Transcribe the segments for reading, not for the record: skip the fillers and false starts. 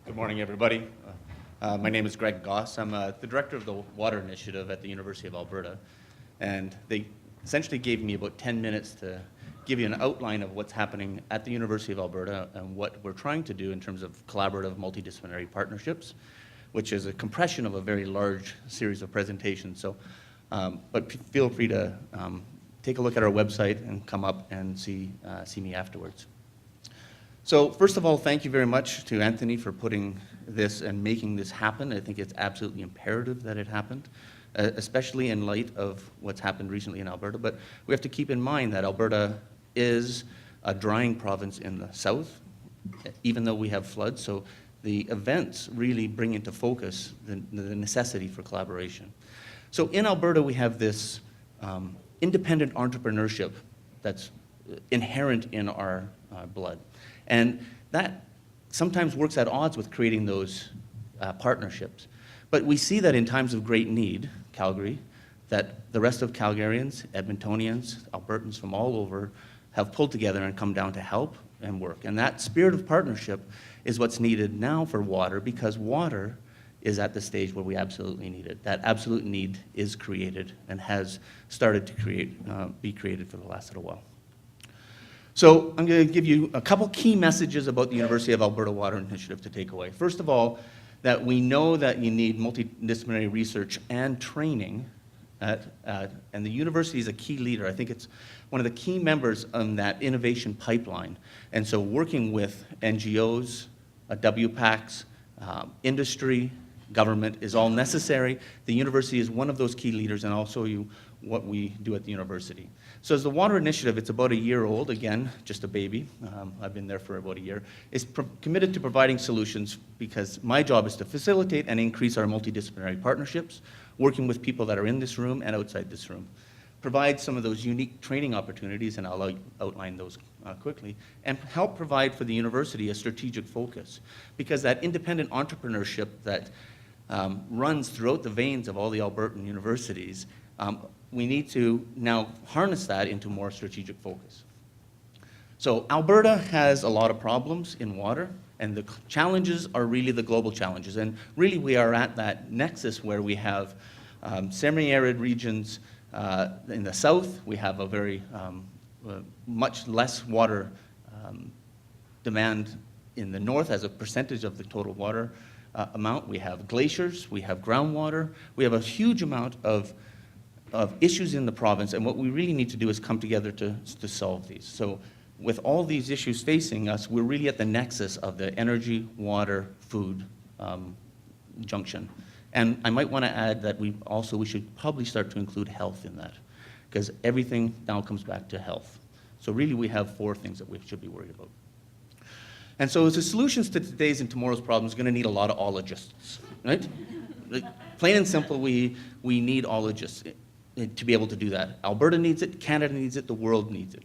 Good morning, everybody. My name is Greg Goss. I'm the director of the Water Initiative at the University of Alberta. And they essentially gave me about 10 minutes to give you an outline of what's happening at the University of Alberta and what we're trying to do in terms of collaborative multidisciplinary partnerships, which is a compression of a very large series of presentations. So, but feel free to take a look at our website and come up and see me afterwards. So first of all, thank you very much to Anthony for putting this and making this happen. I think it's absolutely imperative that it happened, especially in light of what's happened recently in Alberta. But we have to keep in mind that Alberta is a drying province in the south, even though we have floods. So the events really bring into focus the necessity for collaboration. So in Alberta, we have this independent entrepreneurship that's inherent in our blood. And that sometimes works at odds with creating those partnerships. But we see that in times of great need, Calgary, that the rest of Calgarians, Edmontonians, Albertans from all over have pulled together and come down to help and work. And that spirit of partnership is what's needed now for water, because water is at the stage where we absolutely need it. That absolute need is created and has started to be created for the last little while. So I'm going to give you a couple key messages about the University of Alberta Water Initiative to take away. First of all, that we know that you need multidisciplinary research and training, and the university is a key leader. I think it's one of the key members on that innovation pipeline. And so working with NGOs, WPACs, industry, government is all necessary. The university is one of those key leaders, and I'll show you what we do at the university. So as the Water Initiative, it's about a year old, again, just a baby. I've been there for about a year. It's committed to providing solutions because my job is to facilitate and increase our multidisciplinary partnerships, working with people that are in this room and outside this room. Provide some of those unique training opportunities, and I'll outline those quickly, and help provide for the university a strategic focus. Because that independent entrepreneurship that runs throughout the veins of all the Albertan universities, we need to now harness that into more strategic focus. So Alberta has a lot of problems in water, and the challenges are really the global challenges. And really we are at that nexus where we have semi-arid regions in the south. We have a very much less water demand in the north as a percentage of the total water amount. We have glaciers, we have groundwater, we have a huge amount of issues in the province, and what we really need to do is come together to solve these. So with all these issues facing us, we're really at the nexus of the energy, water, food junction. And I might want to add that we should probably start to include health in that, because everything now comes back to health. So really we have 4 things that we should be worried about. And so as the solutions to today's and tomorrow's problems are going to need a lot of ologists, right? Plain and simple, we need ologists to be able to do that. Alberta needs it, Canada needs it, the world needs it.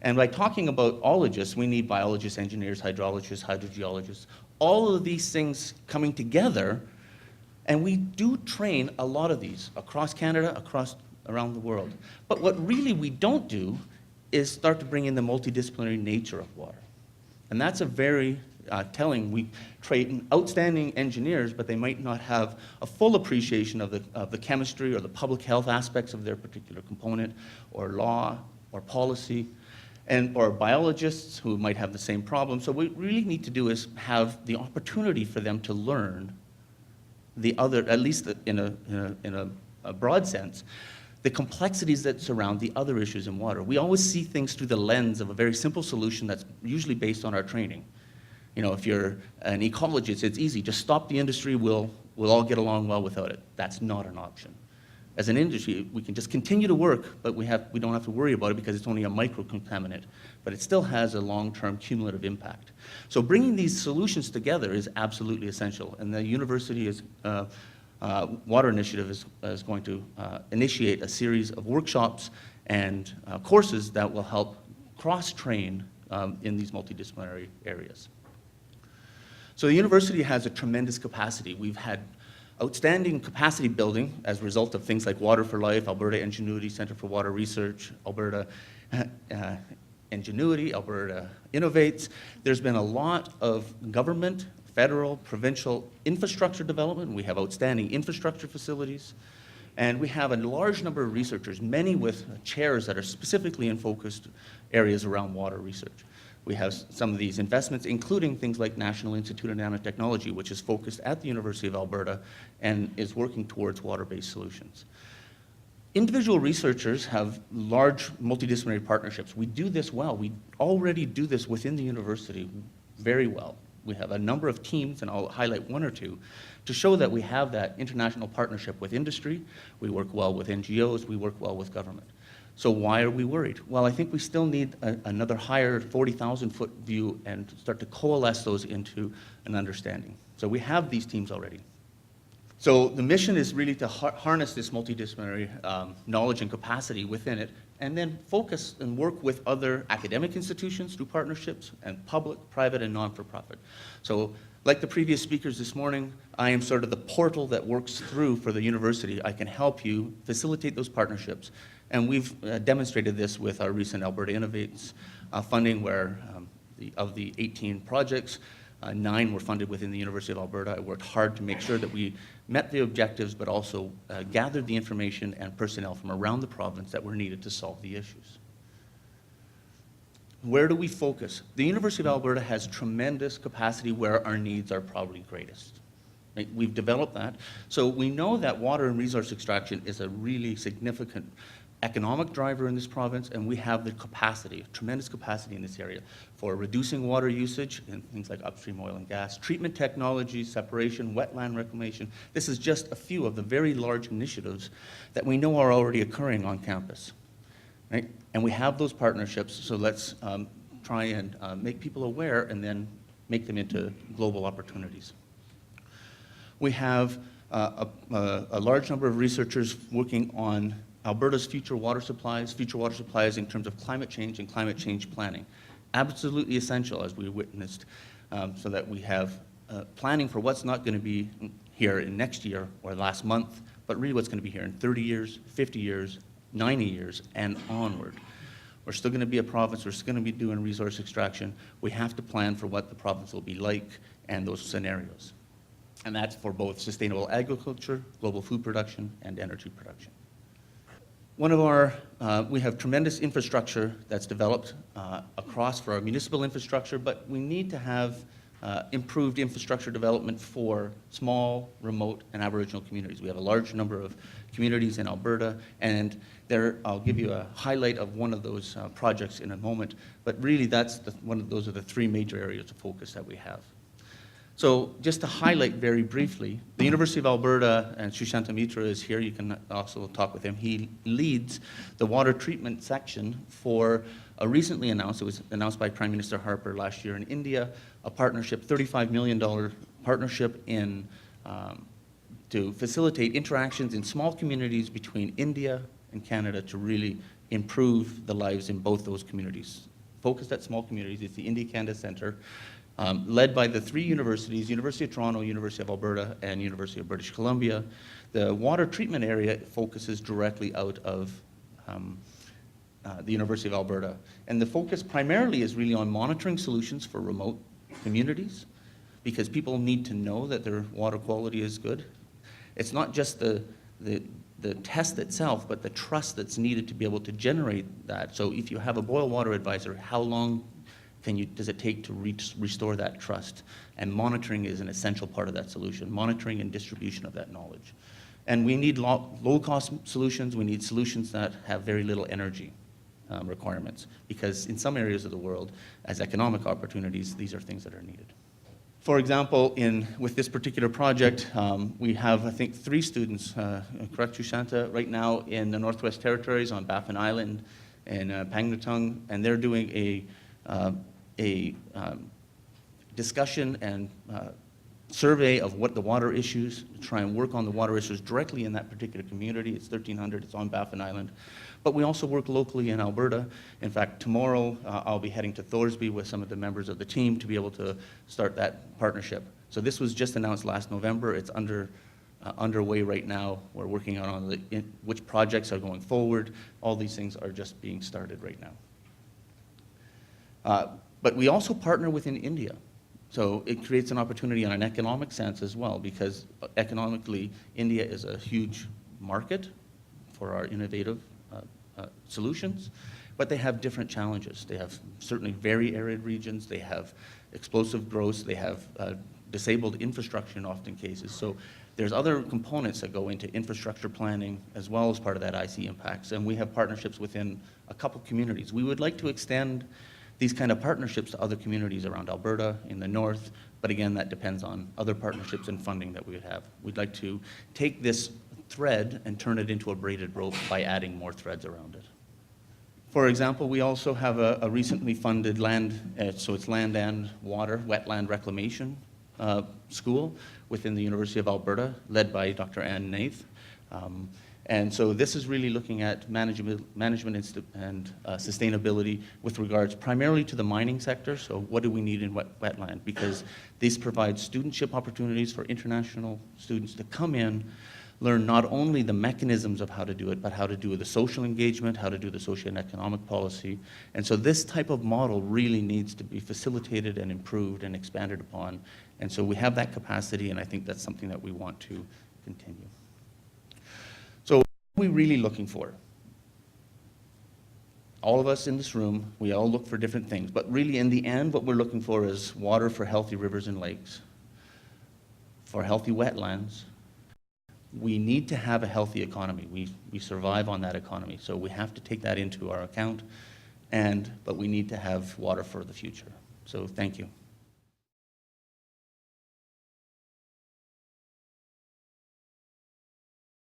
And by talking about ologists, we need biologists, engineers, hydrologists, hydrogeologists, all of these things coming together, and we do train a lot of these across Canada, around the world. But what really we don't do is start to bring in the multidisciplinary nature of water. And that's a very telling. We train outstanding engineers, but they might not have a full appreciation of the chemistry or the public health aspects of their particular component, or law, or policy, or biologists who might have the same problem. So what we really need to do is have the opportunity for them to learn the other, at least in a broad sense, the complexities that surround the other issues in water. We always see things through the lens of a very simple solution that's usually based on our training. You know, if you're an ecologist, it's easy. Just stop the industry, we'll all get along well without it. That's not an option. As an industry, we can just continue to work, but we don't have to worry about it because it's only a micro-contaminant, but it still has a long-term cumulative impact. So bringing these solutions together is absolutely essential, and the university Water Initiative is going to initiate a series of workshops and courses that will help cross-train in these multidisciplinary areas. So the university has a tremendous capacity. We've had outstanding capacity building as a result of things like Water for Life, Alberta Ingenuity Center for Water Research, Alberta Ingenuity, Alberta Innovates. There's been a lot of government federal, provincial infrastructure development. We have outstanding infrastructure facilities. And we have a large number of researchers, many with chairs that are specifically in focused areas around water research. We have some of these investments, including things like National Institute of Nanotechnology, which is focused at the University of Alberta and is working towards water-based solutions. Individual researchers have large multidisciplinary partnerships. We do this well. We already do this within the university very well. We have a number of teams, and I'll highlight one or two, to show that we have that international partnership with industry. We work well with NGOs. We work well with government. So why are we worried? Well, I think we still need another higher 40,000-foot view and start to coalesce those into an understanding. So we have these teams already. So the mission is really to harness this multidisciplinary knowledge and capacity within it, and then focus and work with other academic institutions through partnerships, and public, private, and non-for-profit. So like the previous speakers this morning, I am sort of the portal that works through for the university. I can help you facilitate those partnerships. And we've demonstrated this with our recent Alberta Innovates funding, where of the 18 projects, 9 were funded within the University of Alberta. I worked hard to make sure that we met the objectives, but also gathered the information and personnel from around the province that were needed to solve the issues. Where do we focus? The University of Alberta has tremendous capacity where our needs are probably greatest. Right? We've developed that. So we know that water and resource extraction is a really significant economic driver in this province, and we have the capacity, tremendous capacity in this area for reducing water usage in things like upstream oil and gas, treatment technologies, separation, wetland reclamation. This is just a few of the very large initiatives that we know are already occurring on campus. Right? And we have those partnerships, so let's try and make people aware and then make them into global opportunities. We have a large number of researchers working on Alberta's future water supplies in terms of climate change and climate change planning. Absolutely essential, as we witnessed, so that we have planning for what's not going to be here in next year or last month, but really what's going to be here in 30 years, 50 years, 90 years, and onward. We're still going to be a province. We're still going to be doing resource extraction. We have to plan for what the province will be like and those scenarios. And that's for both sustainable agriculture, global food production, and energy production. One of our, we have tremendous infrastructure that's developed across for our municipal infrastructure, but we need to have improved infrastructure development for small, remote, and Aboriginal communities. We have a large number of communities in Alberta, and there, I'll give you a highlight of one of those projects in a moment, but really that's those are the 3 major areas of focus that we have. So just to highlight very briefly, the University of Alberta, and Sushanta Mitra is here, you can also talk with him. He leads the water treatment section for a recently announced, it was announced by Prime Minister Harper last year in India, a partnership, $35 million partnership in, to facilitate interactions in small communities between India and Canada to really improve the lives in both those communities. Focused at small communities, it's the India-Canada Centre, led by the 3 universities, University of Toronto, University of Alberta, and University of British Columbia. The water treatment area focuses directly out of the University of Alberta. And the focus primarily is really on monitoring solutions for remote communities, because people need to know that their water quality is good. It's not just the test itself, but the trust that's needed to be able to generate that. So if you have a boil water advisor, how long does it take to restore that trust? And monitoring is an essential part of that solution, monitoring and distribution of that knowledge. And we need low-cost solutions. We need solutions that have very little energy requirements, because in some areas of the world, as economic opportunities, these are things that are needed. For example, with this particular project, we have, I think, 3 students, correct, Sushanta, right now in the Northwest Territories on Baffin Island and Pangnirtung, and they're doing a discussion and survey of what the water issues, try and work on the water issues directly in that particular community. It's 1,300, it's on Baffin Island. But we also work locally in Alberta. In fact, tomorrow I'll be heading to Thorsby with some of the members of the team to be able to start that partnership. So this was just announced last November. It's underway right now. We're working on which projects are going forward. All these things are just being started right now. But we also partner within India. So it creates an opportunity on an economic sense as well, because economically, India is a huge market for our innovative solutions, but they have different challenges. They have certainly very arid regions, they have explosive growth, they have disabled infrastructure in often cases. So there's other components that go into infrastructure planning as well as part of that IC impacts, and we have partnerships within a couple communities. We would like to extend these kind of partnerships to other communities around Alberta in the north, but again, that depends on other partnerships and funding that we would have. We'd like to take this thread and turn it into a braided rope by adding more threads around it. For example, we also have a recently funded land, so it's land and water, wetland reclamation school within the University of Alberta, led by Dr. Ann Nath. And so this is really looking at management and sustainability with regards primarily to the mining sector. So what do we need in wetland? Because this provides studentship opportunities for international students to come in, learn not only the mechanisms of how to do it, but how to do the social engagement, how to do the social and economic policy. And so this type of model really needs to be facilitated and improved and expanded upon. And so we have that capacity, and I think that's something that we want to continue. So what are we really looking for? All of us in this room, we all look for different things, but really in the end, what we're looking for is water for healthy rivers and lakes, for healthy wetlands. We need to have a healthy economy. We survive on that economy, so we have to take that into our account, but we need to have water for the future. So thank you.